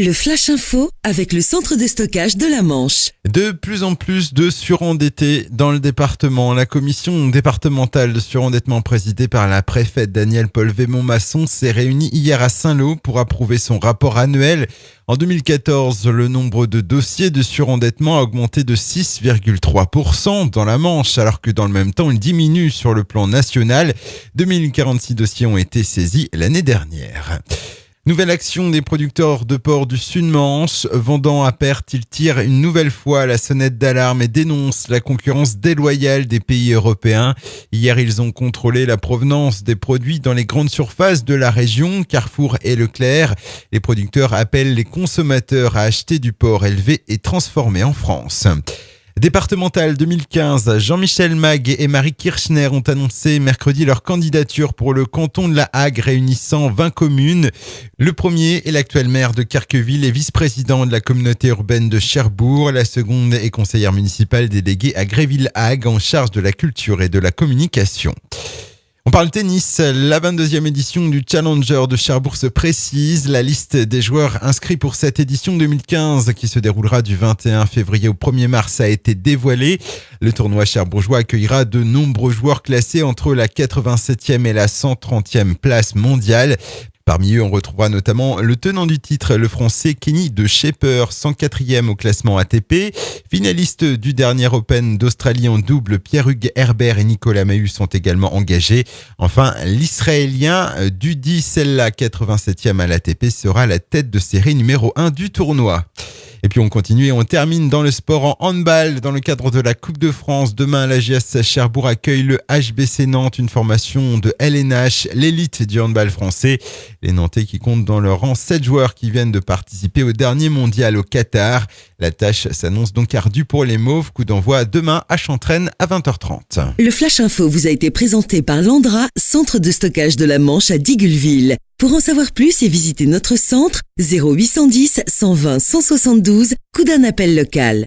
Le Flash Info avec le centre de stockage de la Manche. De plus en plus de surendettés dans le département. La commission départementale de surendettement présidée par la préfète Danielle Paul Vémont-Masson s'est réunie hier à Saint-Lô pour approuver son rapport annuel. En 2014, le nombre de dossiers de surendettement a augmenté de 6,3% dans la Manche, alors que dans le même temps, il diminue sur le plan national. 2046 dossiers ont été saisis l'année dernière. Nouvelle action des producteurs de porc du Sud-Manche. Vendant à perte, ils tirent une nouvelle fois la sonnette d'alarme et dénoncent la concurrence déloyale des pays européens. Hier, ils ont contrôlé la provenance des produits dans les grandes surfaces de la région, Carrefour et Leclerc. Les producteurs appellent les consommateurs à acheter du porc élevé et transformé en France. Départemental 2015, Jean-Michel Mag et Marie Kirchner ont annoncé mercredi leur candidature pour le canton de la Hague réunissant 20 communes. Le premier est l'actuel maire de Carqueville et vice-président de la communauté urbaine de Cherbourg. La seconde est conseillère municipale déléguée à Gréville-Hague en charge de la culture et de la communication. On parle tennis. La 22e édition du Challenger de Cherbourg se précise. La liste des joueurs inscrits pour cette édition 2015 qui se déroulera du 21 février au 1er mars a été dévoilée. Le tournoi cherbourgeois accueillera de nombreux joueurs classés entre la 87e et la 130e place mondiale. Parmi eux, on retrouvera notamment le tenant du titre, le français Kenny de Shaper, 104e au classement ATP. Finalistes du dernier Open d'Australie en double, Pierre-Hugues Herbert et Nicolas Mahut sont également engagés. Enfin, l'Israélien Dudi Sella, 87e à l'ATP, sera la tête de série numéro 1 du tournoi. Et puis on continue et on termine dans le sport en handball. Dans le cadre de la Coupe de France, demain la JS Cherbourg accueille le HBC Nantes, une formation de LNH, l'élite du handball français. Les Nantais qui comptent dans leur rang 7 joueurs qui viennent de participer au dernier mondial au Qatar. La tâche s'annonce donc ardue pour les Mauves. Coup d'envoi demain à Chantraine à 20h30. Le Flash Info vous a été présenté par Landra, centre de stockage de la Manche à Digguleville. Pour en savoir plus et visiter notre centre, 0810 120 172, coup d'un appel local.